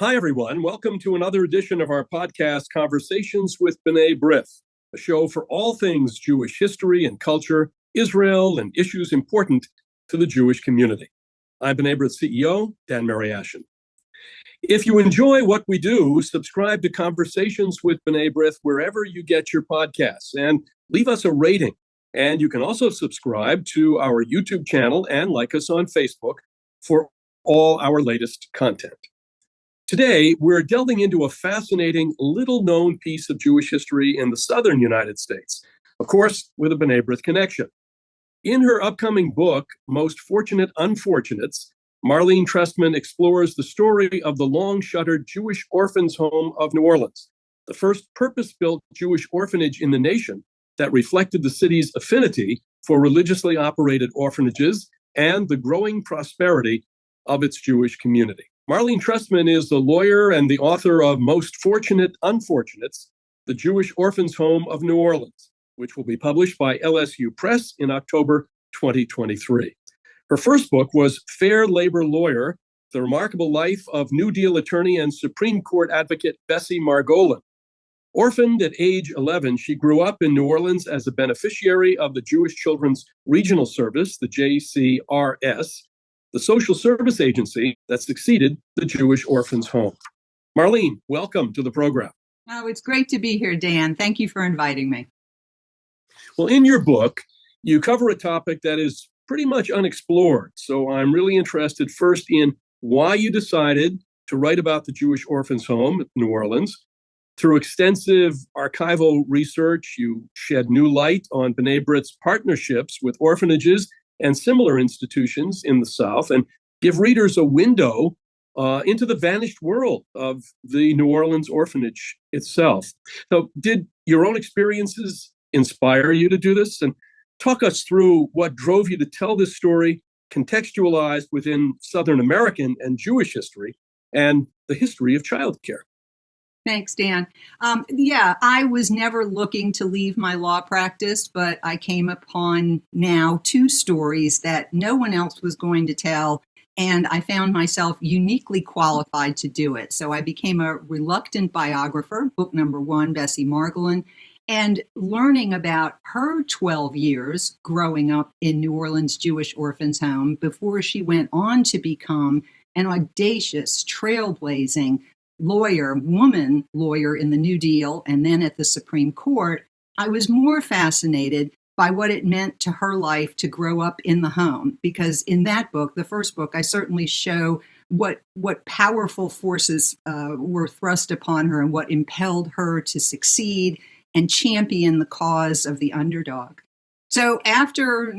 Hi, everyone. Welcome to another edition of our podcast, Conversations with B'nai B'rith, a show for all things Jewish history and culture, Israel, and issues important to the Jewish community. I'm B'nai B'rith CEO, Dan Mariaschin. If you enjoy what we do, subscribe to Conversations with B'nai B'rith wherever you get your podcasts and leave us a rating. And you can also subscribe to our YouTube channel and like us on Facebook for all our latest content. Today, we're delving into a fascinating, little-known piece of Jewish history in the southern United States, of course, with a B'nai B'rith connection. In her upcoming book, Most Fortunate Unfortunates, Marlene Trestman explores the story of the long-shuttered Jewish Orphans Home of New Orleans, the first purpose-built Jewish orphanage in the nation that reflected the city's affinity for religiously operated orphanages and the growing prosperity of its Jewish community. Marlene Trestman is the lawyer and the author of Most Fortunate Unfortunates, the Jewish Orphans Home of New Orleans, which will be published by LSU Press in October 2023. Her first book was Fair Labor Lawyer, The Remarkable Life of New Deal attorney and Supreme Court advocate Bessie Margolin. Orphaned at age 11, she grew up in New Orleans as a beneficiary of the Jewish Children's Regional Service, the JCRS, the social service agency that succeeded the Jewish Orphans Home. Marlene, welcome to the program. Oh, it's great to be here, Dan. Thank you for inviting me. Well, in your book, you cover a topic that is pretty much unexplored. So I'm really interested first in why you decided to write about the Jewish Orphans Home in New Orleans. Through extensive archival research, you shed new light on B'nai B'rith's partnerships with orphanages and similar institutions in the South, and give readers a window into the vanished world of the New Orleans orphanage itself. So did your own experiences inspire you to do this? And talk us through what drove you to tell this story contextualized within Southern American and Jewish history and the history of childcare. Thanks, Dan. I was never looking to leave my law practice, but I came upon now two stories that no one else was going to tell, and I found myself uniquely qualified to do it. So I became a reluctant biographer, book number one, Bessie Margolin, and learning about her 12 years growing up in New Orleans Jewish Orphans Home before she went on to become an audacious, trailblazing woman lawyer in the New Deal, and then at the Supreme Court, I was more fascinated by what it meant to her life to grow up in the home. Because in that book, the first book, I certainly show what powerful forces were thrust upon her and what impelled her to succeed and champion the cause of the underdog. So after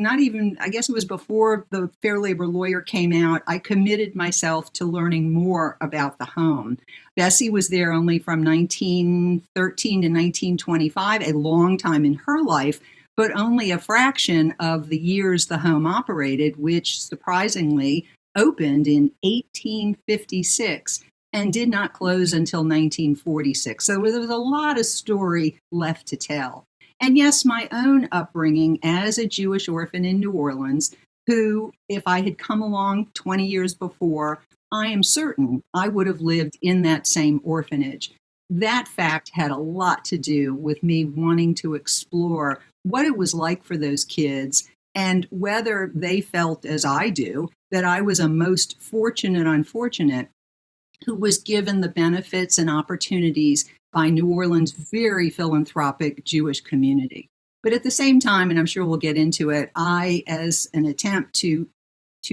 I guess it was before the Fair Labor Lawyer came out, I committed myself to learning more about the home. Bessie was there only from 1913 to 1925, a long time in her life, but only a fraction of the years the home operated, which surprisingly opened in 1856 and did not close until 1946. So there was a lot of story left to tell. And yes, my own upbringing as a Jewish orphan in New Orleans, who, if I had come along 20 years before, I am certain I would have lived in that same orphanage. That fact had a lot to do with me wanting to explore what it was like for those kids and whether they felt, as I do, that I was a most fortunate unfortunate who was given the benefits and opportunities by New Orleans' very philanthropic Jewish community. But at the same time, and I'm sure we'll get into it, I, as an attempt to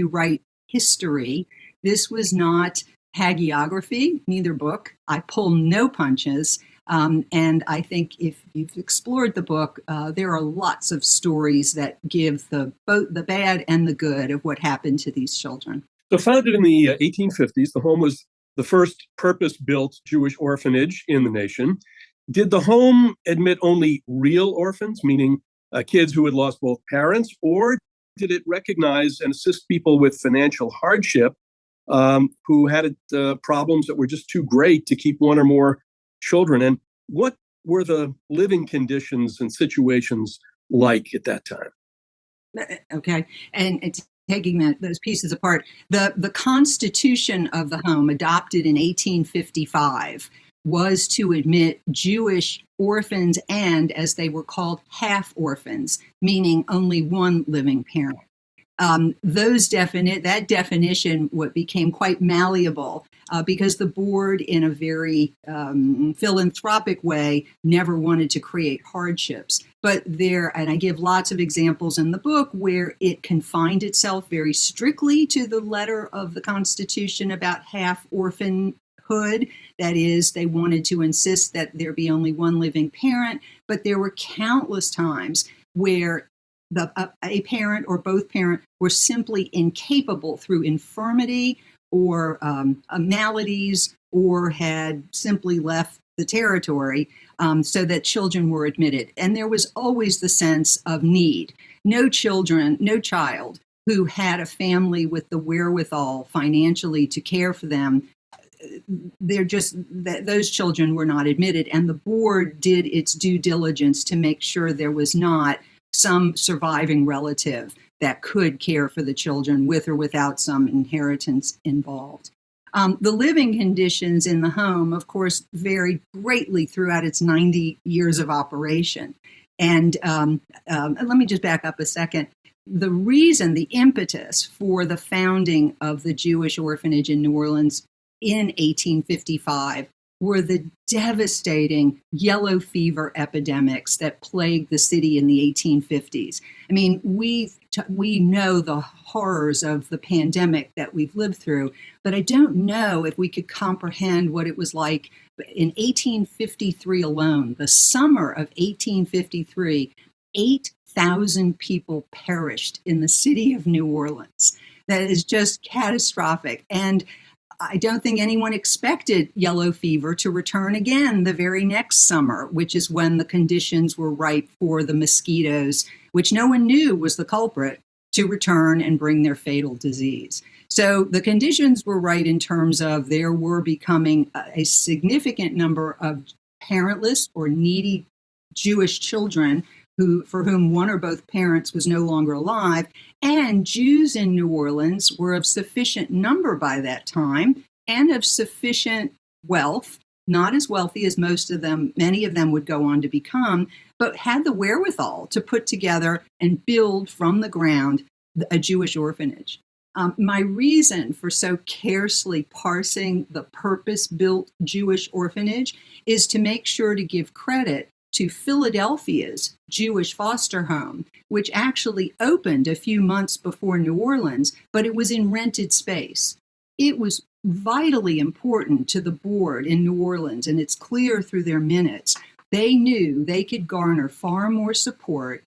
write history, this was not hagiography, neither book. I pull no punches. And I think if you've explored the book, there are lots of stories that give both the bad and the good of what happened to these children. So founded in the 1850s, the home was the first purpose-built Jewish orphanage in the nation. Did the home admit only real orphans, meaning kids who had lost both parents, or did it recognize and assist people with financial hardship who had problems that were just too great to keep one or more children? And what were the living conditions and situations like at that time? Okay. And taking those pieces apart, the constitution of the home, adopted in 1855, was to admit Jewish orphans and, as they were called, half orphans, meaning only one living parent. That definition became quite malleable because the board, in a very philanthropic way, never wanted to create hardships. But and I give lots of examples in the book where it confined itself very strictly to the letter of the Constitution about half orphanhood. That is, they wanted to insist that there be only one living parent, but there were countless times where a parent or both parents were simply incapable through infirmity or maladies, or had simply left the territory, so that children were admitted. And there was always the sense of need. No child who had a family with the wherewithal financially to care for them, those children were not admitted. And the board did its due diligence to make sure there was not some surviving relative that could care for the children with or without some inheritance involved. The living conditions in the home, of course, varied greatly throughout its 90 years of operation. And let me just back up a second. The impetus for the founding of the Jewish orphanage in New Orleans in 1855 were the devastating yellow fever epidemics that plagued the city in the 1850s. I mean, we know the horrors of the pandemic that we've lived through, but I don't know if we could comprehend what it was like in 1853 alone. The summer of 1853, 8,000 people perished in the city of New Orleans. That is just catastrophic. And I don't think anyone expected yellow fever to return again the very next summer, which is when the conditions were ripe for the mosquitoes, which no one knew was the culprit, to return and bring their fatal disease. So the conditions were right in terms of there were becoming a significant number of parentless or needy Jewish children for whom one or both parents was no longer alive, and Jews in New Orleans were of sufficient number by that time and of sufficient wealth, not as wealthy as many of them would go on to become, but had the wherewithal to put together and build from the ground a Jewish orphanage. My reason for so carefully parsing the purpose-built Jewish orphanage is to make sure to give credit to Philadelphia's Jewish foster home, which actually opened a few months before New Orleans, but it was in rented space. It was vitally important to the board in New Orleans, and it's clear through their minutes. They knew they could garner far more support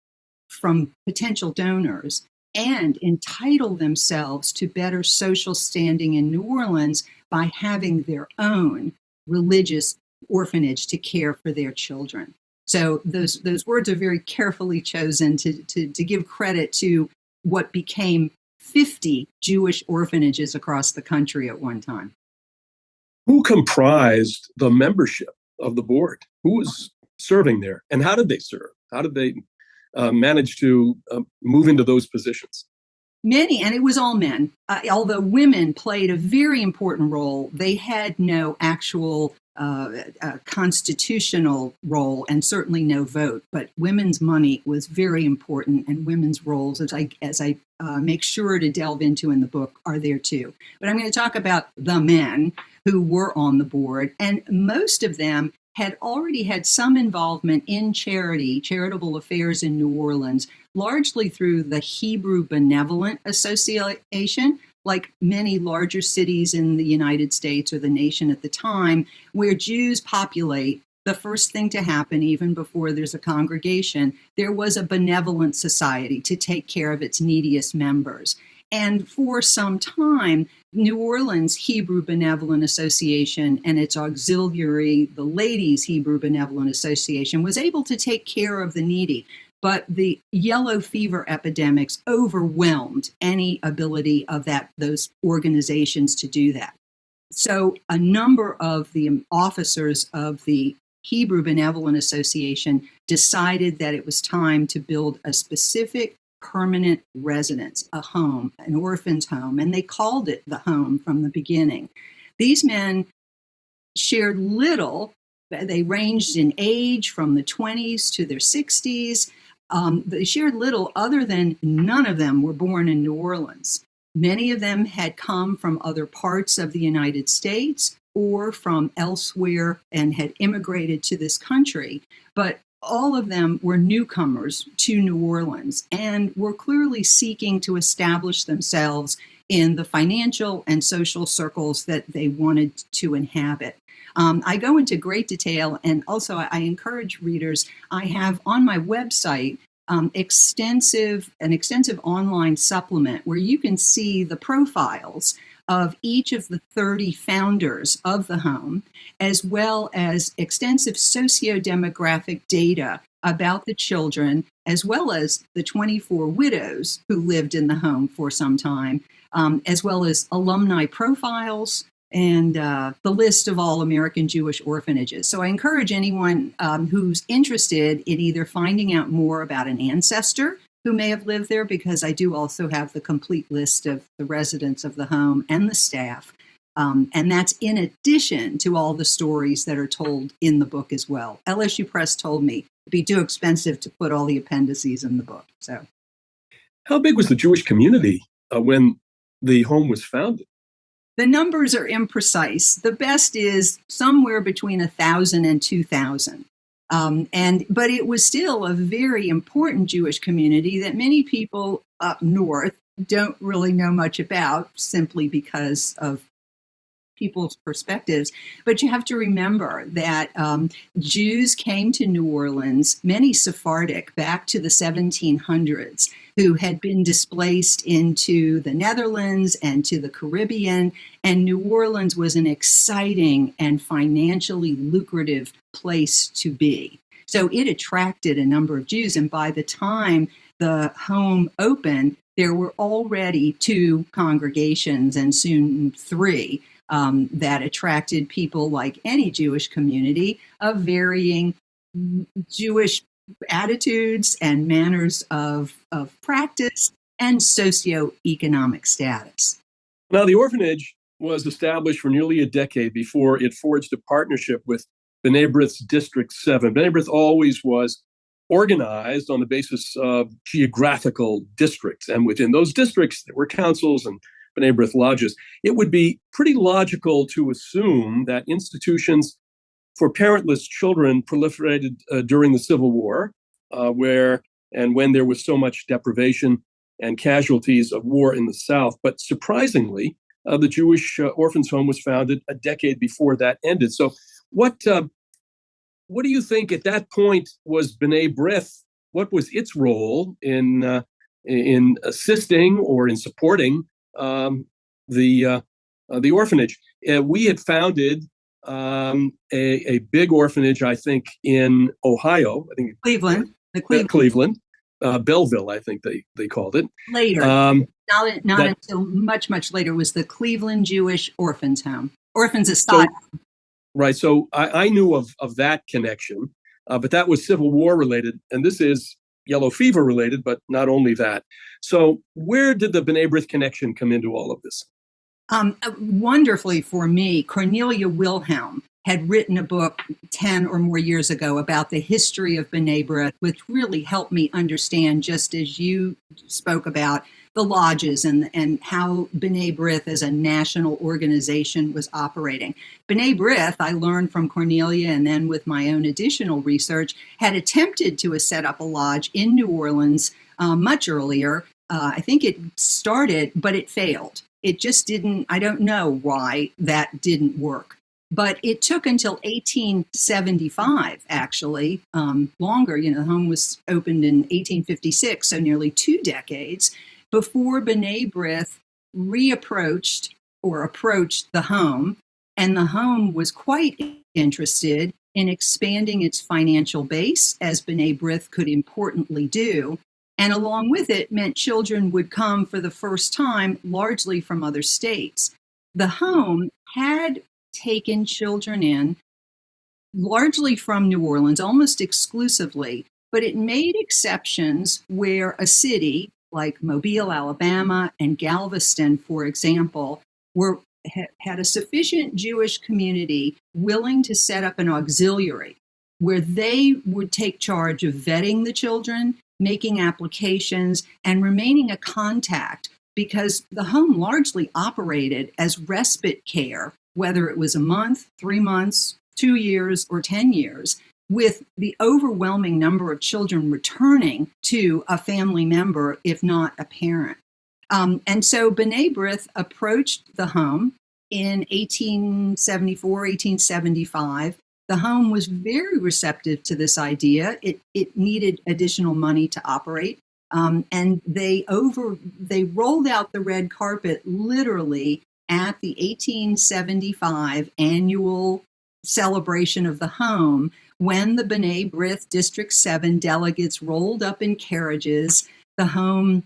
from potential donors and entitle themselves to better social standing in New Orleans by having their own religious orphanage to care for their children. So those words are very carefully chosen to give credit to what became 50 Jewish orphanages across the country at one time. Who comprised the membership of the board? Who was serving there? And how did they serve? How did they manage to move into those positions? Many, and it was all men. Although women played a very important role, they had no actual constitutional role and certainly no vote. But women's money was very important, and women's roles, as I make sure to delve into in the book, are there too. But I'm going to talk about the men who were on the board, and most of them had already had some involvement in charitable affairs in New Orleans, largely through the Hebrew Benevolent Association, like many larger cities in the United States or the nation at the time, where Jews populate. The first thing to happen, even before there's a congregation, there was a benevolent society to take care of its neediest members. And for some time, New Orleans Hebrew Benevolent Association and its auxiliary, the Ladies Hebrew Benevolent Association, was able to take care of the needy. But the yellow fever epidemics overwhelmed any ability of those organizations to do that. So a number of the officers of the Hebrew Benevolent Association decided that it was time to build a specific permanent residence, a home, an orphan's home, and they called it the home from the beginning. These men shared little. They ranged in age from the 20s to their 60s. They shared little other than none of them were born in New Orleans. Many of them had come from other parts of the United States or from elsewhere and had immigrated to this country. But all of them were newcomers to New Orleans and were clearly seeking to establish themselves in the financial and social circles that they wanted to inhabit. I go into great detail, and also I encourage readers. I have on my website an extensive online supplement where you can see the profiles of each of the 30 founders of the home, as well as extensive socio-demographic data about the children, as well as the 24 widows who lived in the home for some time, as well as alumni profiles, and the list of all American Jewish orphanages. So I encourage anyone who's interested in either finding out more about an ancestor who may have lived there, because I do also have the complete list of the residents of the home and the staff. And that's in addition to all the stories that are told in the book as well. LSU Press told me it'd be too expensive to put all the appendices in the book. So, how big was the Jewish community when the home was founded? The numbers are imprecise. The best is somewhere between 1,000 and 2,000. But it was still a very important Jewish community that many people up north don't really know much about, simply because of people's perspectives. But you have to remember that Jews came to New Orleans, many Sephardic, back to the 1700s, who had been displaced into the Netherlands and to the Caribbean. And New Orleans was an exciting and financially lucrative place to be. So it attracted a number of Jews. And by the time the home opened, there were already 2 congregations and soon 3 that attracted people, like any Jewish community, of varying Jewish attitudes and manners of practice and socioeconomic status. Now, the orphanage was established for nearly a decade before it forged a partnership with B'nai B'rith's District 7. B'nai B'rith always was organized on the basis of geographical districts, and within those districts there were councils and B'nai B'rith lodges. It would be pretty logical to assume that institutions for parentless children proliferated during the Civil War, when there was so much deprivation and casualties of war in the South. But surprisingly, the Jewish Orphans Home was founded a decade before that ended. So what do you think at that point was B'nai B'rith? What was its role in assisting or in supporting the orphanage? We had founded a big orphanage, I think, in Ohio. I think Cleveland. Cleveland. Belleville, I think they called it. Later. Not until much later was the Cleveland Jewish Orphans Home. Orphans Asylum. Right. So I knew of that connection, but that was Civil War related. And this is yellow fever related, but not only that. So where did the B'nai B'rith connection come into all of this? Wonderfully for me, Cornelia Wilhelm had written a book 10 or more years ago about the history of B'nai B'rith, which really helped me understand, just as you spoke about, the lodges and how B'nai B'rith as a national organization was operating. B'nai B'rith, I learned from Cornelia and then with my own additional research, had attempted to set up a lodge in New Orleans much earlier. I think it started, but it failed. It just didn't. I don't know why that didn't work. But it took until 1875, actually, longer. The home was opened in 1856, so nearly 2 decades, before B'nai B'rith approached the home. And the home was quite interested in expanding its financial base, as B'nai B'rith could importantly do. And along with it meant children would come for the first time, largely from other states. The home had taken children in, largely from New Orleans, almost exclusively, but it made exceptions where a city like Mobile, Alabama, and Galveston, for example, had a sufficient Jewish community willing to set up an auxiliary where they would take charge of vetting the children, making applications, and remaining a contact, because the home largely operated as respite care, whether it was a month, 3 months, 2 years, or 10 years, with the overwhelming number of children returning to a family member, if not a parent. And so B'nai B'rith approached the home in 1874, 1875. The home was very receptive to this idea. It needed additional money to operate. And they rolled out the red carpet literally at the 1875 annual celebration of the home, when the B'nai B'rith District 7 delegates rolled up in carriages. The home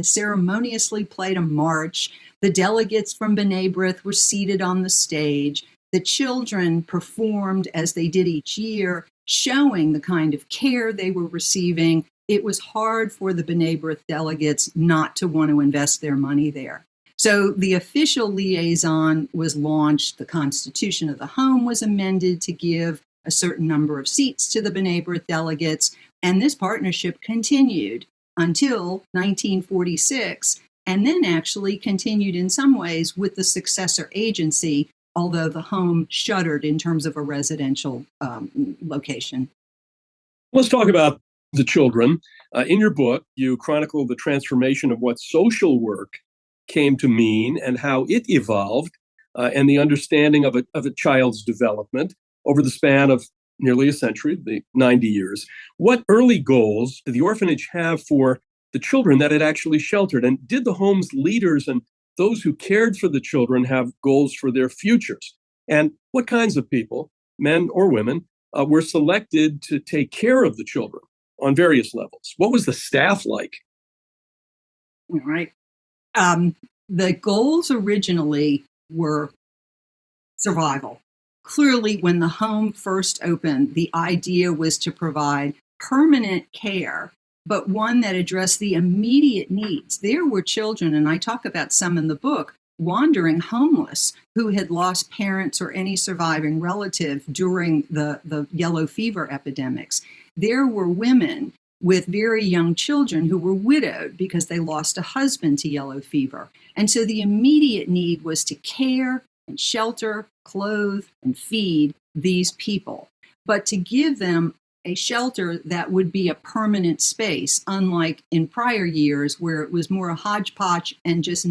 ceremoniously played a march. The delegates from B'nai B'rith were seated on the stage. The children performed as they did each year, showing the kind of care they were receiving. It was hard for the B'nai B'rith delegates not to want to invest their money there. So the official liaison was launched. The constitution of the home was amended to give a certain number of seats to the B'nai B'rith delegates, and this partnership continued until 1946, and then actually continued in some ways with the successor agency, although the home shuttered in terms of a residential location. Let's talk about the children. In your book, you chronicle the transformation of what social work came to mean and how it evolved, and the understanding of a child's development over the span of nearly a century, the 90 years. What early goals did the orphanage have for the children that it actually sheltered? And did the home's leaders and those who cared for the children have goals for their futures? And what kinds of people, men or women, were selected to take care of the children on various levels? What was the staff like? All right. The goals originally were survival. Clearly, when the home first opened, the idea was to provide permanent care, but one that addressed the immediate needs. There were children, and I talk about some in the book, wandering homeless who had lost parents or any surviving relative during the yellow fever epidemics. There were women with very young children who were widowed because they lost a husband to yellow fever. And so the immediate need was to care and shelter, clothe, and feed these people, but to give them a shelter that would be a permanent space, unlike in prior years where it was more a hodgepodge and just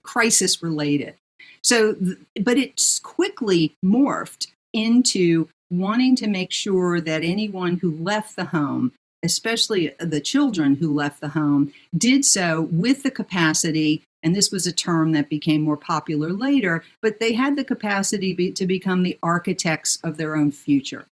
crisis related. So, but it quickly morphed into wanting to make sure that anyone who left the home, especially the children who left the home, did so with the capacity, and this was a term that became more popular later, but they had the capacity to become the architects of their own future.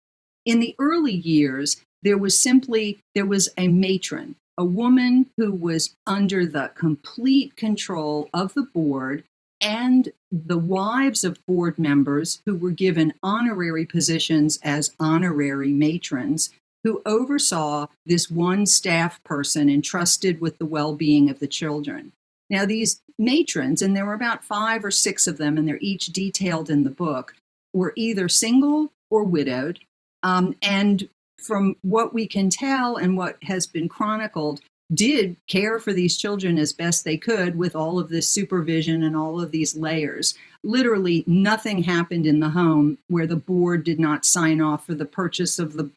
In the early years, there was a matron, a woman who was under the complete control of the board, and the wives of board members who were given honorary positions as honorary matrons, who oversaw this one staff person entrusted with the well-being of the children. Now, these matrons, and there were about 5 or 6 of them, and they're each detailed in the book, were either single or widowed. And from what we can tell and what has been chronicled, did care for these children as best they could with all of this supervision and all of these layers. Literally nothing happened in the home where the board did not sign off for the purchase of the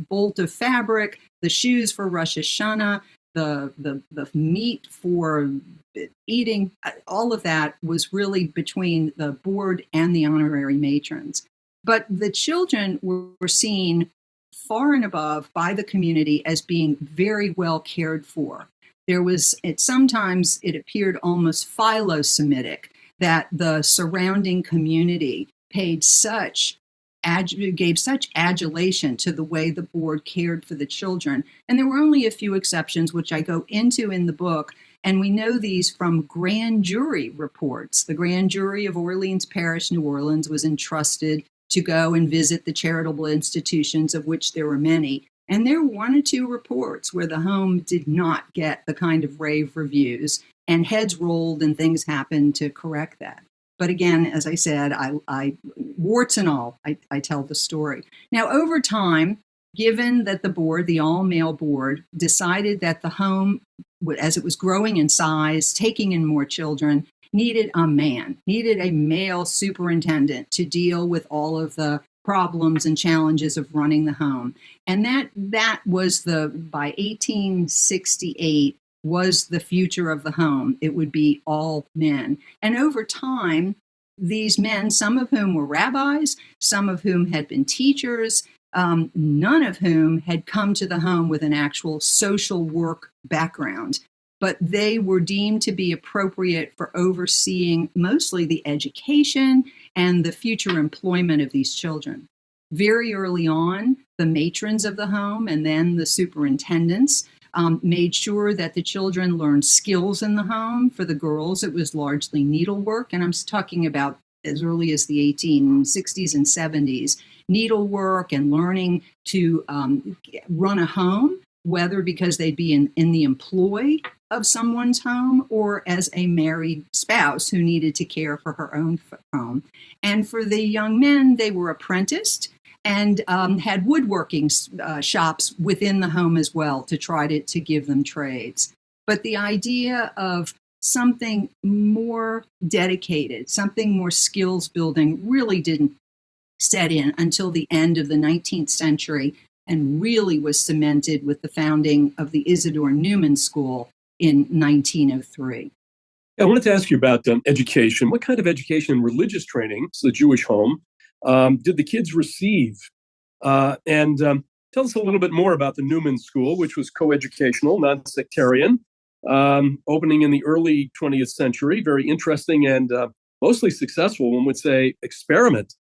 bolt of fabric, the shoes for Rosh Hashanah, the meat for eating. All of that was really between the board and the honorary matrons. But the children were seen far and above by the community as being very well cared for. Sometimes it appeared almost philo-Semitic that the surrounding community gave such adulation to the way the board cared for the children. And there were only a few exceptions, which I go into in the book. And we know these from grand jury reports. The grand jury of Orleans Parish, New Orleans, was entrusted to go and visit the charitable institutions, of which there were many. And there were one or two reports where the home did not get the kind of rave reviews, and heads rolled and things happened to correct that. But again, as I said, I warts and all, I tell the story. Now, over time, given that the board, the all-male board, decided that the home, as it was growing in size, taking in more children, needed a male superintendent to deal with all of the problems and challenges of running the home. And that was by 1868, was the future of the home. It would be all men. And over time, these men, some of whom were rabbis, some of whom had been teachers, none of whom had come to the home with an actual social work background, but they were deemed to be appropriate for overseeing mostly the education and the future employment of these children. Very early on, the matrons of the home and then the superintendents made sure that the children learned skills in the home. For the girls, it was largely needlework, and I'm talking about as early as the 1860s and 70s, needlework and learning to run a home, whether because they'd be in the employ of someone's home or as a married spouse who needed to care for her own home. And for the young men, they were apprenticed and had woodworking shops within the home as well to try to give them trades. But the idea of something more dedicated, something more skills building really didn't set in until the end of the 19th century and really was cemented with the founding of the Isidore Newman School in 1903. I wanted to ask you about education. What kind of education and religious training, so the Jewish home, did the kids receive? And tell us a little bit more about the Newman School, which was coeducational, non-sectarian, opening in the early 20th century. Very interesting and mostly successful, one would say, experiment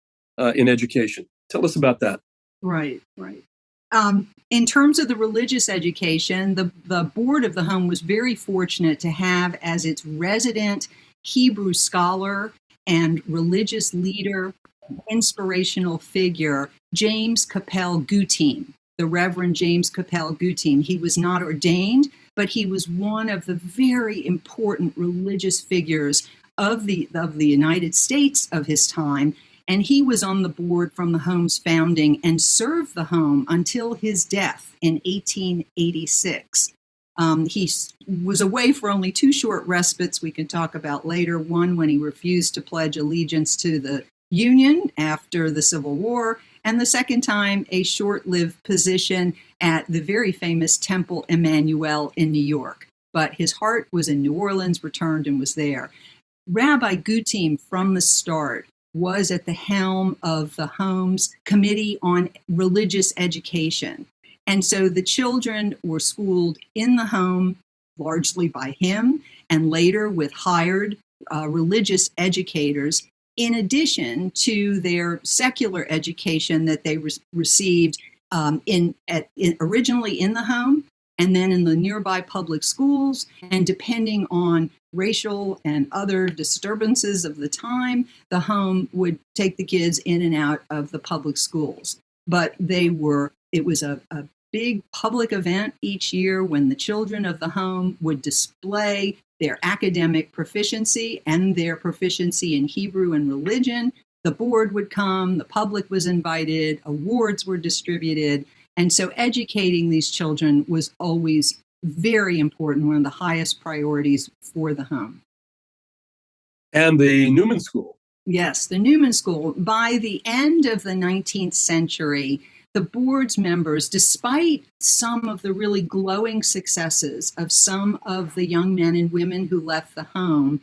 in education. Tell us about that. Right. In terms of the religious education, the board of the home was very fortunate to have as its resident Hebrew scholar and religious leader, inspirational figure, James Capel Gutim, the Reverend James Capel Gutim. He was not ordained, but he was one of the very important religious figures of the United States of his time. And he was on the board from the home's founding and served the home until his death in 1886. He was away for only two short respites we can talk about later. One when he refused to pledge allegiance to the Union after the Civil War, and the second time a short-lived position at the very famous Temple Emmanuel in New York. But his heart was in New Orleans, returned and was there. Rabbi Gutim, from the start, was at the helm of the home's Committee on Religious Education. And so the children were schooled in the home, largely by him, and later with hired religious educators, in addition to their secular education that they received originally in the home, and then in the nearby public schools, and depending on racial and other disturbances of the time, the home would take the kids in and out of the public schools. But it was a big public event each year when the children of the home would display their academic proficiency and their proficiency in Hebrew and religion. The board would come, the public was invited, awards were distributed. And so educating these children was always very important, one of the highest priorities for the home. And the Newman School. Yes, the Newman School. By the end of the 19th century, the board's members, despite some of the really glowing successes of some of the young men and women who left the home,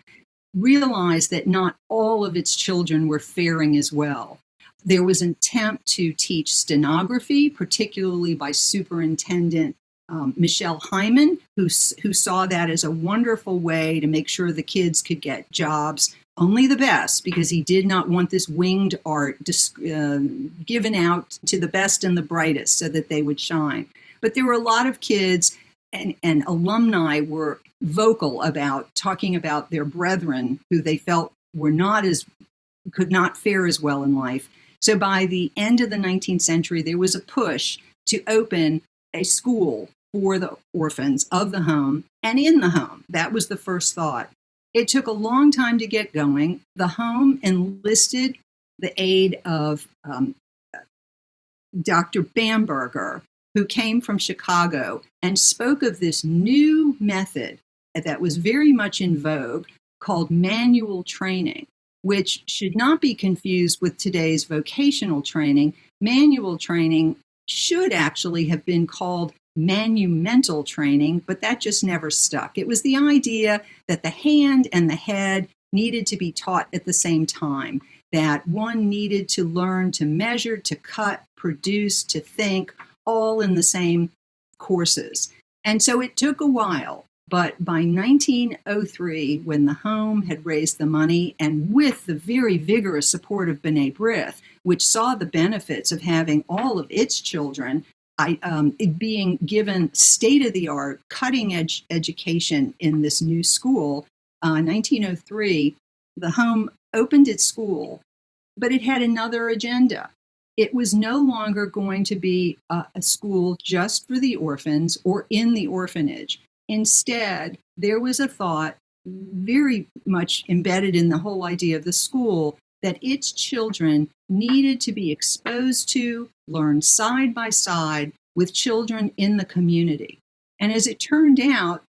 realized that not all of its children were faring as well. There was an attempt to teach stenography, particularly by Superintendent Michelle Hyman, who saw that as a wonderful way to make sure the kids could get jobs, only the best, because he did not want this winged art given out to the best and the brightest so that they would shine. But there were a lot of kids and alumni were vocal about talking about their brethren who they felt could not fare as well in life. So by the end of the 19th century, there was a push to open a school for the orphans of the home and in the home. That was the first thought. It took a long time to get going. The home enlisted the aid of Dr. Bamberger, who came from Chicago and spoke of this new method that was very much in vogue called manual training, which should not be confused with today's vocational training. Manual training should actually have been called manumental training, but that just never stuck. It was the idea that the hand and the head needed to be taught at the same time, that one needed to learn to measure, to cut, produce, to think, all in the same courses. And so it took a while, but by 1903, when the home had raised the money, and with the very vigorous support of B'nai B'rith, which saw the benefits of having all of its children being given state-of-the-art, cutting-edge education in this new school, 1903, the home opened its school, but it had another agenda. It was no longer going to be a school just for the orphans or in the orphanage. Instead, there was a thought very much embedded in the whole idea of the school that its children needed to be exposed to, learn side by side with children in the community. And as it turned out,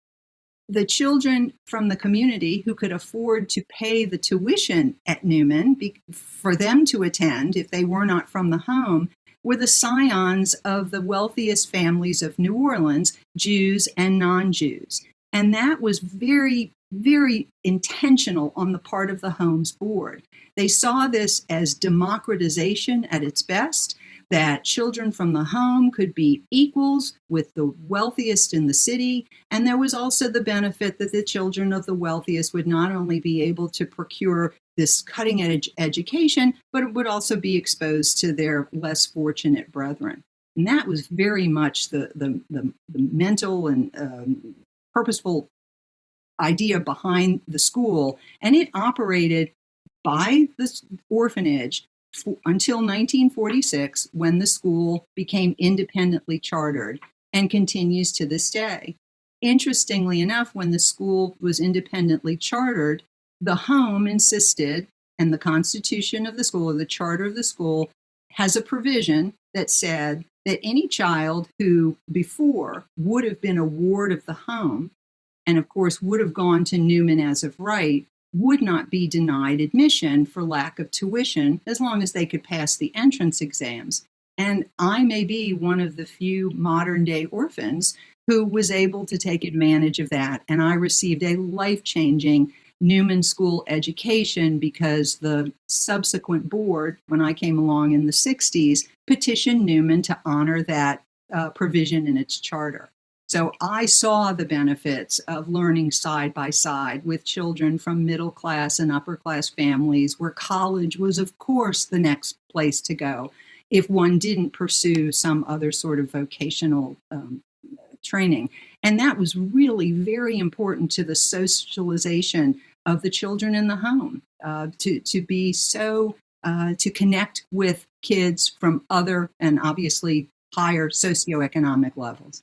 the children from the community who could afford to pay the tuition at Newman for them to attend, if they were not from the home, were the scions of the wealthiest families of New Orleans, Jews and non-Jews. And that was very, very intentional on the part of the home's board. They saw this as democratization at its best, that children from the home could be equals with the wealthiest in the city. And there was also the benefit that the children of the wealthiest would not only be able to procure this cutting edge education, but it would also be exposed to their less fortunate brethren. And that was very much the mental and purposeful idea behind the school. And it operated by the orphanage until 1946, when the school became independently chartered, and continues to this day. Interestingly enough, when the school was independently chartered, the home insisted, and the constitution of the school, or the charter of the school, has a provision that said that any child who before would have been a ward of the home, and of course would have gone to Newman as of right, would not be denied admission for lack of tuition as long as they could pass the entrance exams. And I may be one of the few modern day orphans who was able to take advantage of that. And I received a life-changing Newman School education because the subsequent board, when I came along in the 60s, petitioned Newman to honor that provision in its charter. So I saw the benefits of learning side by side with children from middle class and upper class families, where college was, of course, the next place to go if one didn't pursue some other sort of vocational training. And that was really very important to the socialization of the children in the home, to be so, to connect with kids from other and obviously higher socioeconomic levels.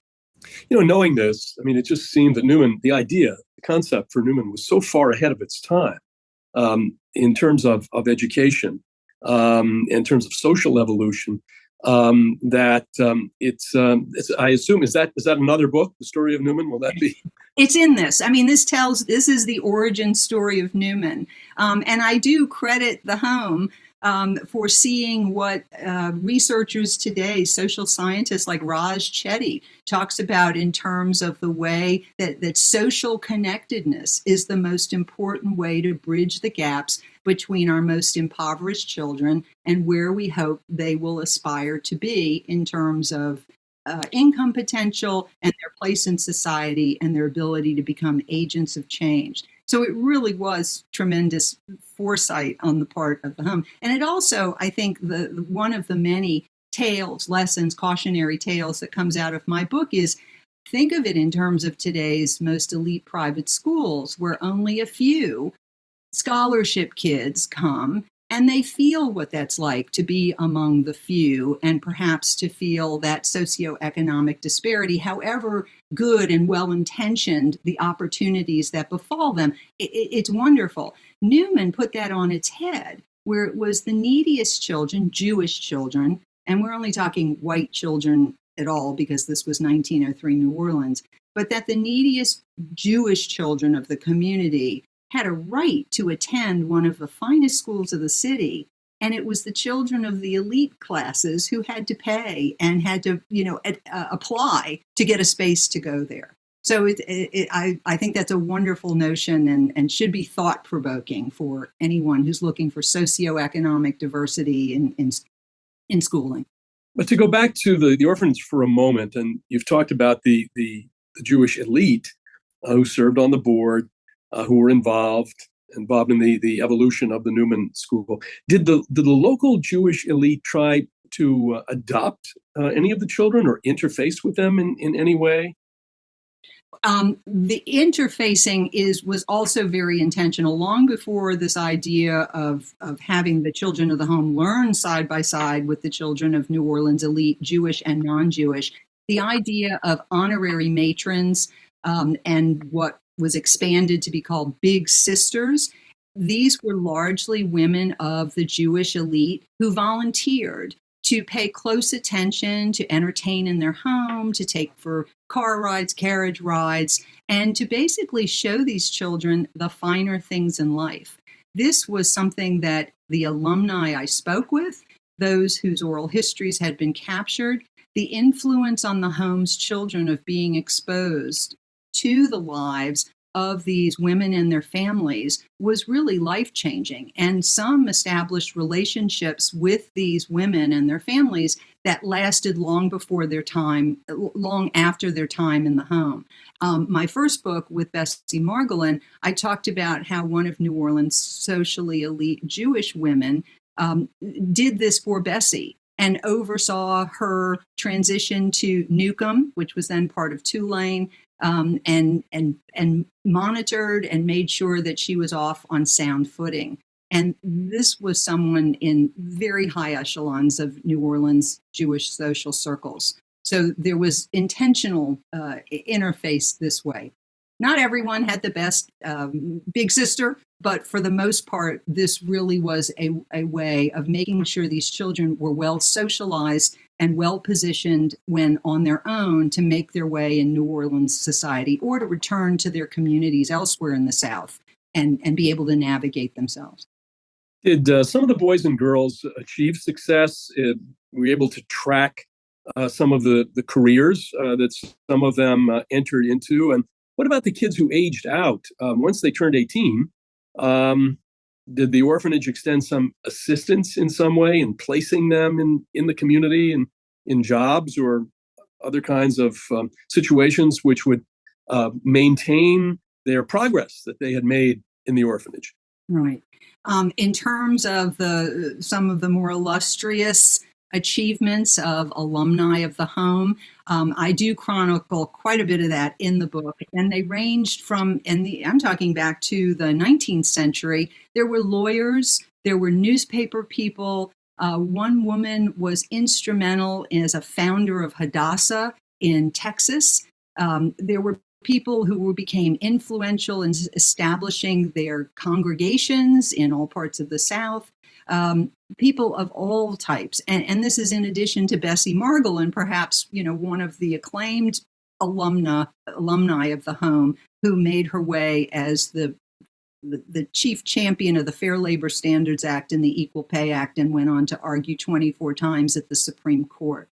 You know, knowing this, I mean, it just seemed that Newman, the idea, the concept for Newman was so far ahead of its time in terms of education, in terms of social evolution, that it's, I assume, is that another book, The Story of Newman? Will that be? It's in this. I mean, this is the origin story of Newman. And I do credit the home for seeing what researchers today, social scientists like Raj Chetty, talks about in terms of the way that social connectedness is the most important way to bridge the gaps between our most impoverished children and where we hope they will aspire to be in terms of income potential and their place in society and their ability to become agents of change. So it really was tremendous foresight on the part of the home. And it also, I think, one of the many tales, lessons, cautionary tales that comes out of my book is, think of it in terms of today's most elite private schools, where only a few scholarship kids come And they feel what that's like to be among the few and perhaps to feel that socioeconomic disparity, however good and well-intentioned the opportunities that befall them. It's wonderful. Newman put that on its head, where it was the neediest children, Jewish children, and we're only talking white children at all because this was 1903 New Orleans, but that the neediest Jewish children of the community had a right to attend one of the finest schools of the city. And it was the children of the elite classes who had to pay and had to, apply to get a space to go there. So I think that's a wonderful notion and should be thought-provoking for anyone who's looking for socioeconomic diversity in schooling. But to go back to the orphans for a moment, and you've talked about the Jewish elite who served on the board, who were involved in the evolution of the Newman School. Did the local Jewish elite try to adopt any of the children or interface with them in any way? The interfacing was also very intentional. Long before this idea of having the children of the home learn side by side with the children of New Orleans elite, Jewish and non-Jewish, the idea of honorary matrons and what was expanded to be called big sisters. These were largely women of the Jewish elite who volunteered to pay close attention, to entertain in their home, to take for car rides, carriage rides, and to basically show these children the finer things in life. This was something that the alumni I spoke with, those whose oral histories had been captured, the influence on the home's children of being exposed to the lives of these women and their families was really life-changing. And some established relationships with these women and their families that lasted long after their time in the home. My first book with Bessie Margolin, I talked about how one of New Orleans' socially elite Jewish women did this for Bessie and oversaw her transition to Newcomb, which was then part of Tulane, and monitored and made sure that she was off on sound footing. And this was someone in very high echelons of New Orleans Jewish social circles. So there was intentional interface this way. Not everyone had the best big sister, but for the most part, this really was a way of making sure these children were well socialized and well positioned when on their own to make their way in New Orleans society or to return to their communities elsewhere in the South and be able to navigate themselves. Did some of the boys and girls achieve success? Were you able to track some of the careers that some of them entered into? And what about the kids who aged out? Once they turned 18, did the orphanage extend some assistance in some way in placing them in the community and in jobs or other kinds of situations which would maintain their progress that they had made in the orphanage? Right. In terms of some of the more illustrious achievements of alumni of the home, I do chronicle quite a bit of that in the book, and they ranged from, I'm talking back to the 19th century. There were lawyers, there were newspaper people. One woman was instrumental as a founder of Hadassah in Texas. There were people who became influential in establishing their congregations in all parts of the South. People of all types. And this is in addition to Bessie Margolin, perhaps, one of the acclaimed alumni of the home who made her way as the chief champion of the Fair Labor Standards Act and the Equal Pay Act and went on to argue 24 times at the Supreme Court.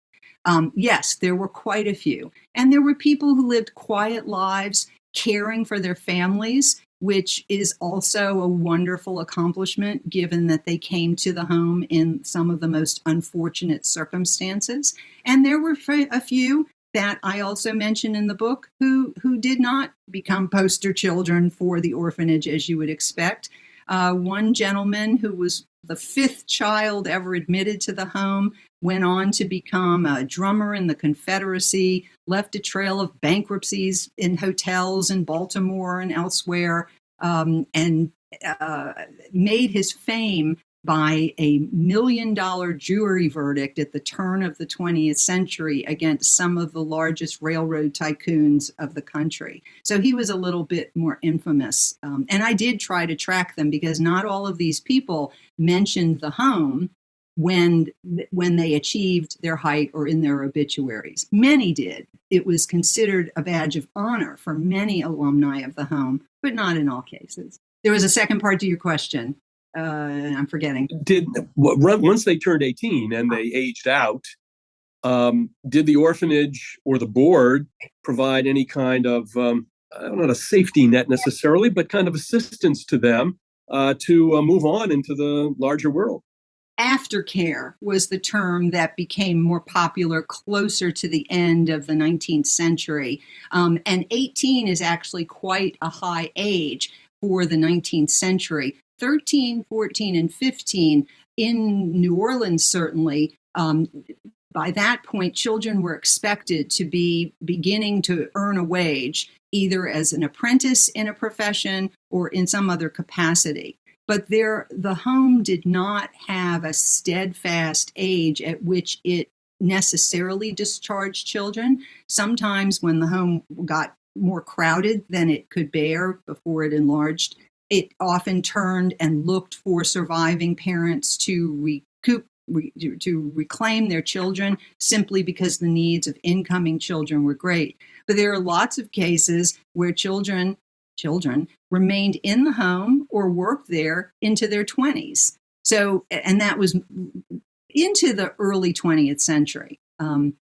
Yes, there were quite a few. And there were people who lived quiet lives, caring for their families, which is also a wonderful accomplishment given that they came to the home in some of the most unfortunate circumstances. And there were a few that I also mention in the book who did not become poster children for the orphanage, as you would expect. One gentleman who was the fifth child ever admitted to the home went on to become a drummer in the Confederacy, left a trail of bankruptcies in hotels in Baltimore and elsewhere, and made his fame by a $1 million jury verdict at the turn of the 20th century against some of the largest railroad tycoons of the country. So he was a little bit more infamous. And I did try to track them because not all of these people mentioned the home when they achieved their height or in their obituaries. Many did. It was considered a badge of honor for many alumni of the home, but not in all cases. There was a second part to your question. I'm forgetting. Once they turned 18 and they aged out, did the orphanage or the board provide any kind of, I don't know, a safety net necessarily, but kind of assistance to them to move on into the larger world? Aftercare was the term that became more popular closer to the end of the 19th century. And 18 is actually quite a high age for the 19th century. 13, 14, and 15 in New Orleans, certainly, by that point, children were expected to be beginning to earn a wage, either as an apprentice in a profession or in some other capacity. But the home did not have a steadfast age at which it necessarily discharged children. Sometimes when the home got more crowded than it could bear before it enlarged, it often turned and looked for surviving parents to reclaim their children simply because the needs of incoming children were great. But there are lots of cases where children remained in the home or worked there into their 20s. So, and that was into the early 20th century.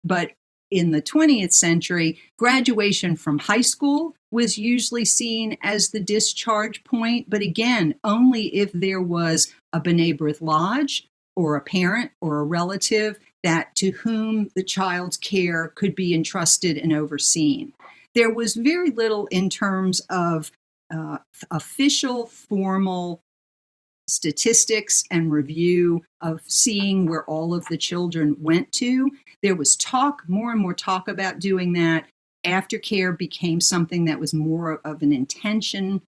But in the 20th century, graduation from high school was usually seen as the discharge point, but again, only if there was a B'nai B'rith lodge or a parent or a relative that to whom the child's care could be entrusted and overseen. There was very little in terms of official, formal statistics and review of seeing where all of the children went to. There was more and more talk about doing that. Aftercare became something that was more of an intention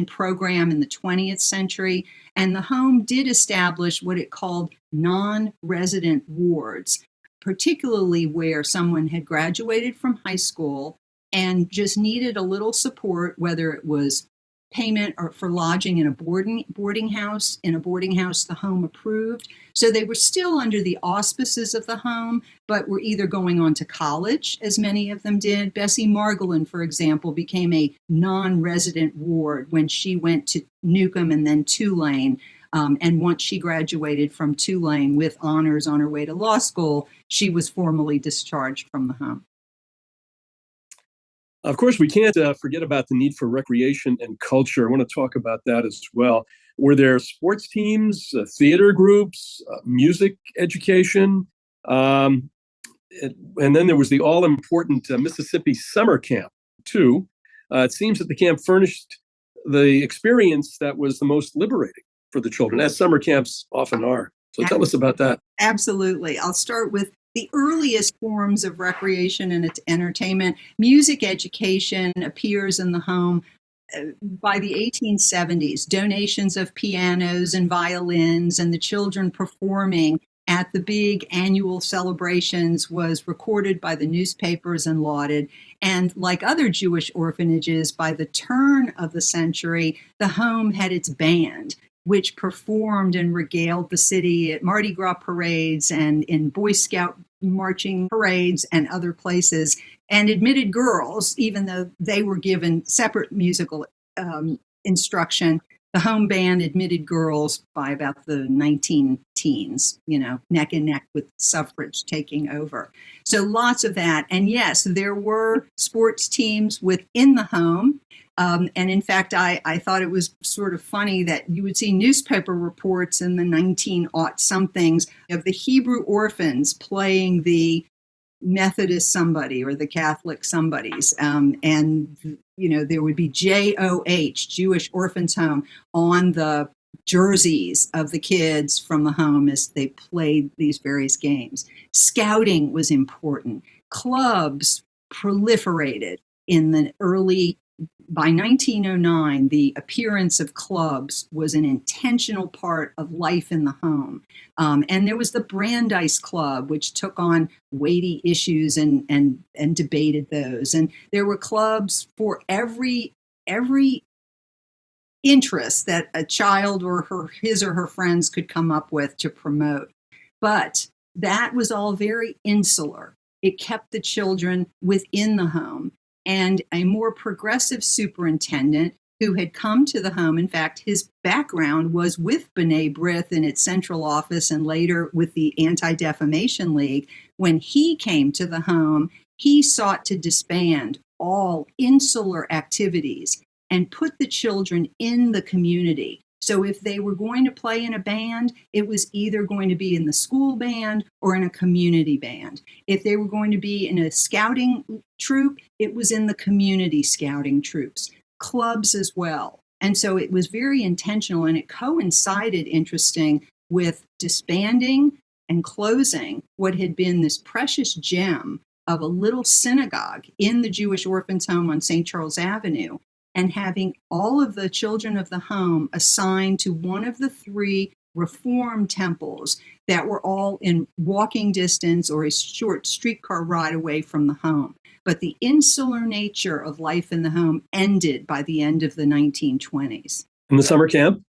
program in the 20th century. And the home did establish what it called non-resident wards, particularly where someone had graduated from high school and just needed a little support, whether it was payment or for lodging in a boarding house the home approved. So they were still under the auspices of the home, but were either going on to college, as many of them did. Bessie Margolin, for example, became a non-resident ward when she went to Newcomb and then Tulane. And once she graduated from Tulane with honors on her way to law school, she was formally discharged from the home. Of course, we can't forget about the need for recreation and culture. I want to talk about that as well. Were there sports teams, theater groups, music education? And then there was the all-important Mississippi summer camp, too. It seems that the camp furnished the experience that was the most liberating for the children, as summer camps often are. So tell us about that. Absolutely. I'll start with the earliest forms of recreation and entertainment. Music education appears in the home by the 1870s. Donations of pianos and violins and the children performing at the big annual celebrations was recorded by the newspapers and lauded. And like other Jewish orphanages, by the turn of the century, the home had its band, which performed and regaled the city at Mardi Gras parades and in Boy Scout marching parades and other places, and admitted girls, even though they were given separate musical instruction. The home band admitted girls by about the 19-teens, neck and neck with suffrage taking over. So lots of that. And yes, there were sports teams within the home. And in fact, I thought it was sort of funny that you would see newspaper reports in the 19-somethings of the Hebrew orphans playing the Methodist somebody or the Catholic somebodies. And, there would be JOH, Jewish Orphans Home, on the jerseys of the kids from the home as they played these various games. Scouting was important. Clubs proliferated in the early by 1909, the appearance of clubs was an intentional part of life in the home. And there was the Brandeis Club, which took on weighty issues and debated those. And there were clubs for every interest that a child or his or her friends could come up with to promote. But that was all very insular. It kept the children within the home. And a more progressive superintendent who had come to the home, in fact, his background was with B'nai B'rith in its central office and later with the Anti-Defamation League. When he came to the home, he sought to disband all insular activities and put the children in the community. So if they were going to play in a band, it was either going to be in the school band or in a community band. If they were going to be in a scouting troop, it was in the community scouting troops, clubs as well. And so it was very intentional, and it coincided, interesting, with disbanding and closing what had been this precious gem of a little synagogue in the Jewish orphans' home on St. Charles Avenue, and having all of the children of the home assigned to one of the 3 Reform temples that were all in walking distance or a short streetcar ride away from the home. But the insular nature of life in the home ended by the end of the 1920s. In the summer camp?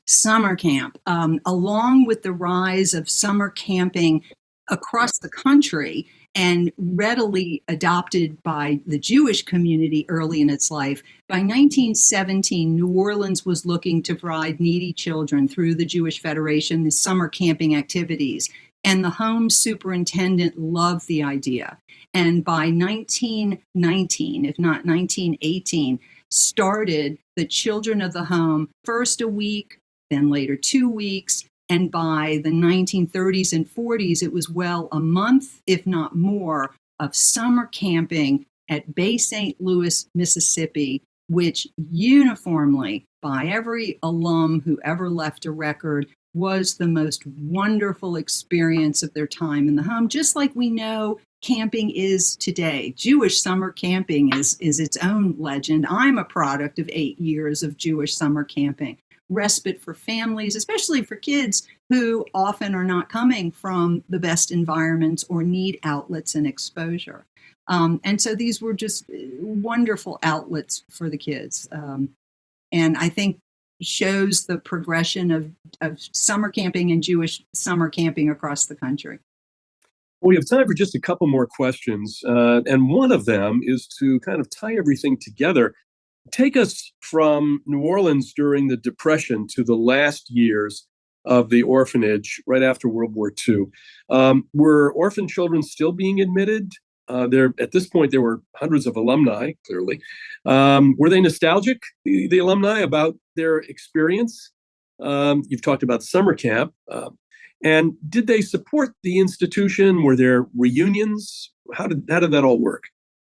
Summer camp, along with the rise of summer camping across the country and readily adopted by the Jewish community early in its life. By 1917, New Orleans was looking to provide needy children through the Jewish Federation, the summer camping activities. And the home superintendent loved the idea. And by 1919, if not 1918, started the children of the home, first a week, then later 2 weeks. And by the 1930s and 40s, it was well a month, if not more, of summer camping at Bay St. Louis, Mississippi, which uniformly, by every alum who ever left a record, was the most wonderful experience of their time in the home, just like we know camping is today. Jewish summer camping is its own legend. I'm a product of 8 years of Jewish summer camping. Respite for families, especially for kids who often are not coming from the best environments or need outlets and exposure. And so these were just wonderful outlets for the kids. And I think shows the progression of summer camping and Jewish summer camping across the country. We have time for just a couple more questions. And one of them is to kind of tie everything together. Take us from New Orleans during the Depression to the last years of the orphanage right after World War II. Were orphan children still being admitted? At this point, there were hundreds of alumni, clearly. Were they nostalgic, the alumni, about their experience? You've talked about summer camp. And did they support the institution? Were there reunions? How did that all work?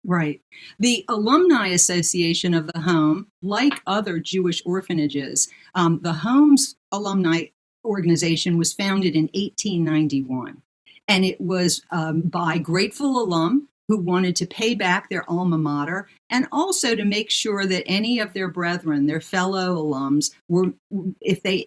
Right. The Alumni Association of the Home, like other Jewish orphanages, the Home's alumni organization was founded in 1891. And it was by grateful alum who wanted to pay back their alma mater and also to make sure that any of their brethren, their fellow alums, were, if they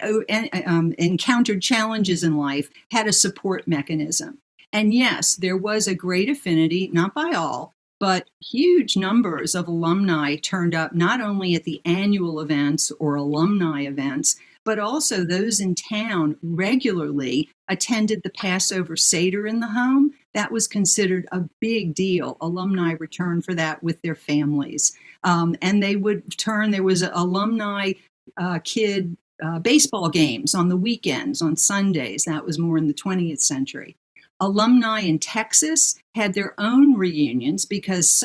encountered challenges in life, had a support mechanism. And yes, there was a great affinity, not by all, but huge numbers of alumni turned up not only at the annual events or alumni events, but also those in town regularly attended the Passover Seder in the home. That was considered a big deal. Alumni returned for that with their families. And they would turn, there was alumni kid baseball games on the weekends, on Sundays. That was more in the 20th century. Alumni in Texas had their own reunions because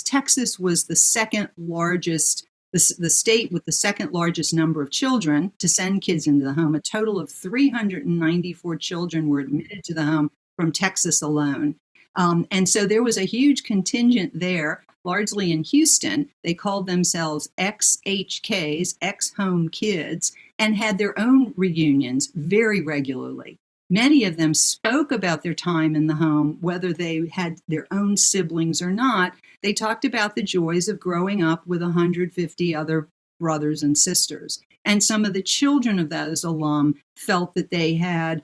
Texas was the second largest, the state with the second largest number of children to send kids into the home. A total of 394 children were admitted to the home from Texas alone. And so there was a huge contingent there, largely in Houston. They called themselves ex-HKs, ex-home kids, and had their own reunions very regularly. Many of them spoke about their time in the home, whether they had their own siblings or not. They talked about the joys of growing up with 150 other brothers and sisters. And some of the children of those alum felt that they had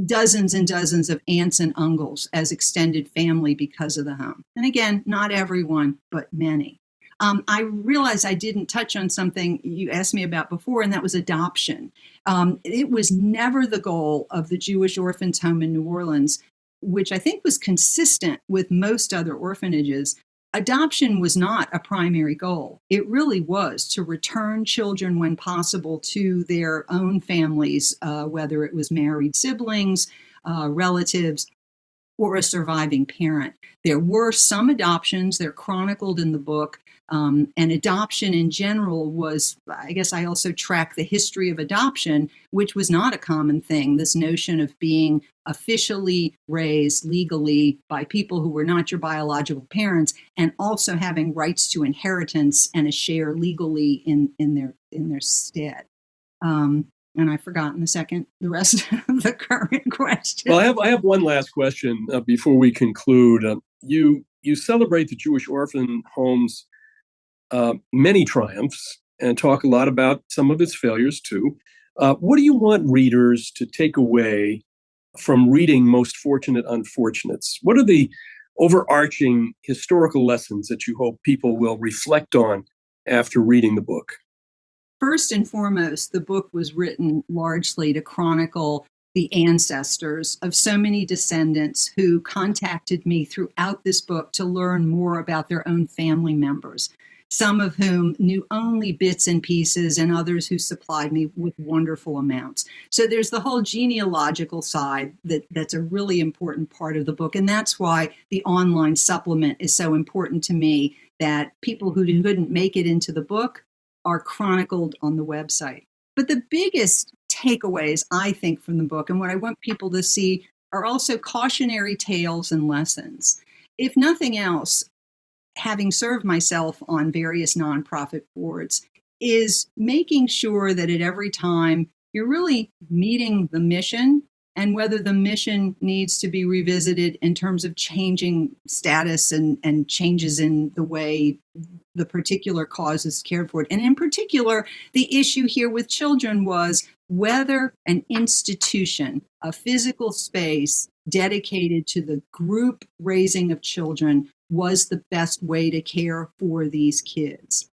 dozens and dozens of aunts and uncles as extended family because of the home. And again, not everyone, but many. I realized I didn't touch on something you asked me about before, and that was adoption. It was never the goal of the Jewish Orphans Home in New Orleans, which I think was consistent with most other orphanages. Adoption was not a primary goal. It really was to return children when possible to their own families, whether it was married siblings, relatives, or a surviving parent. There were some adoptions, they're chronicled in the book, and adoption in general was, I guess I also track the history of adoption, which was not a common thing, this notion of being officially raised legally by people who were not your biological parents, and also having rights to inheritance and a share legally in their stead. And I've forgotten the rest of the current question. Well, I have one last question before we conclude. You celebrate the Jewish orphan homes many triumphs and talk a lot about some of its failures too. What do you want readers to take away from reading Most Fortunate Unfortunates? What are the overarching historical lessons that you hope people will reflect on after reading the book? First and foremost, the book was written largely to chronicle the ancestors of so many descendants who contacted me throughout this book to learn more about their own family members, some of whom knew only bits and pieces, and others who supplied me with wonderful amounts. So there's the whole genealogical side that's a really important part of the book. And that's why the online supplement is so important to me, that people who couldn't make it into the book are chronicled on the website. But the biggest takeaways, I think, from the book, and what I want people to see, are also cautionary tales and lessons. If nothing else, having served myself on various nonprofit boards, is making sure that at every time you're really meeting the mission, and whether the mission needs to be revisited in terms of changing status and changes in the way the particular cause is cared for. And in particular, the issue here with children was whether an institution, a physical space dedicated to the group raising of children, was the best way to care for these kids.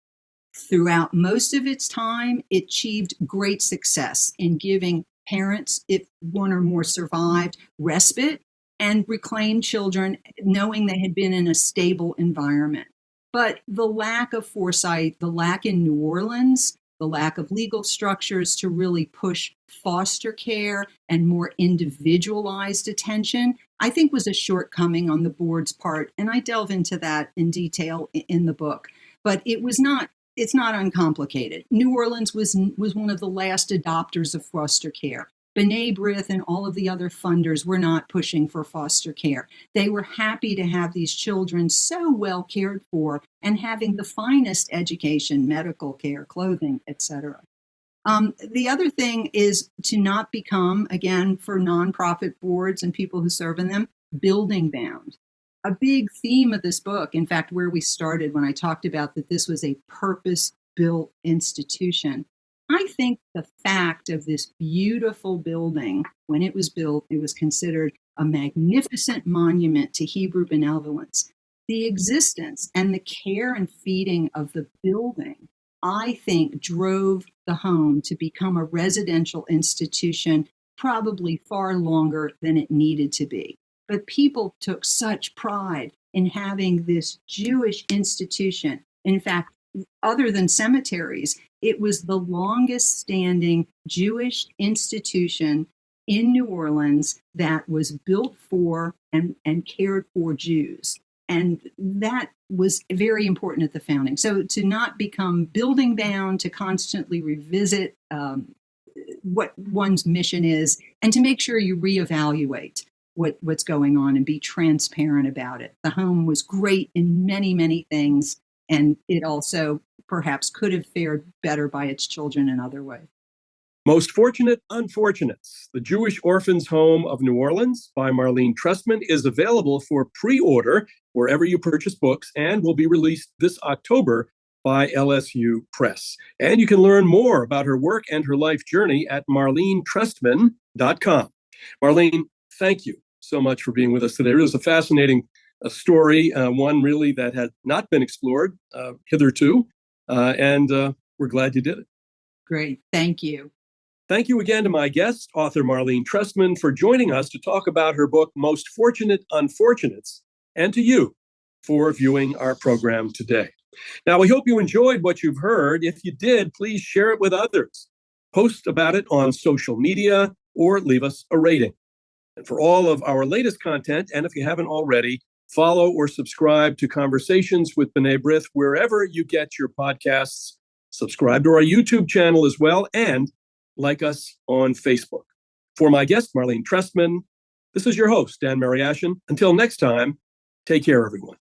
Throughout most of its time, it achieved great success in giving parents, if one or more survived, respite and reclaimed children knowing they had been in a stable environment. But the lack of foresight, the lack in New Orleans, the lack of legal structures to really push foster care and more individualized attention, I think was a shortcoming on the board's part. And I delve into that in detail in the book. But it's not uncomplicated. New Orleans was one of the last adopters of foster care. B'nai B'rith and all of the other funders were not pushing for foster care. They were happy to have these children so well cared for and having the finest education, medical care, clothing, etc. The other thing is to not become, again, for nonprofit boards and people who serve in them, building bound. A big theme of this book, in fact, where we started when I talked about that this was a purpose-built institution, I think the fact of this beautiful building, when it was built, it was considered a magnificent monument to Hebrew benevolence. The existence and the care and feeding of the building, I think, drove the home to become a residential institution probably far longer than it needed to be. But people took such pride in having this Jewish institution. In fact, other than cemeteries, it was the longest standing Jewish institution in New Orleans that was built for and cared for Jews. And that was very important at the founding. So to not become building bound, to constantly revisit what one's mission is, and to make sure you reevaluate what's going on and be transparent about it. The home was great in many, many things, and it also perhaps could have fared better by its children in other ways. Most Fortunate Unfortunates, The Jewish Orphans Home of New Orleans by Marlene Trestman is available for pre-order wherever you purchase books and will be released this October by LSU Press. And you can learn more about her work and her life journey at marlenetrestman.com. Marlene, thank you so much for being with us today. It was a fascinating story, one really that had not been explored hitherto, and we're glad you did it. Great. Thank you. Thank you again to my guest, author Marlene Trestman, for joining us to talk about her book, Most Fortunate Unfortunates, and to you for viewing our program today. Now, we hope you enjoyed what you've heard. If you did, please share it with others. Post about it on social media or leave us a rating. And for all of our latest content, and if you haven't already, follow or subscribe to Conversations with B'nai B'rith wherever you get your podcasts. Subscribe to our YouTube channel as well, and like us on Facebook. For my guest, Marlene Trestman, this is your host, Dan Mariaschin. Until next time, take care, everyone.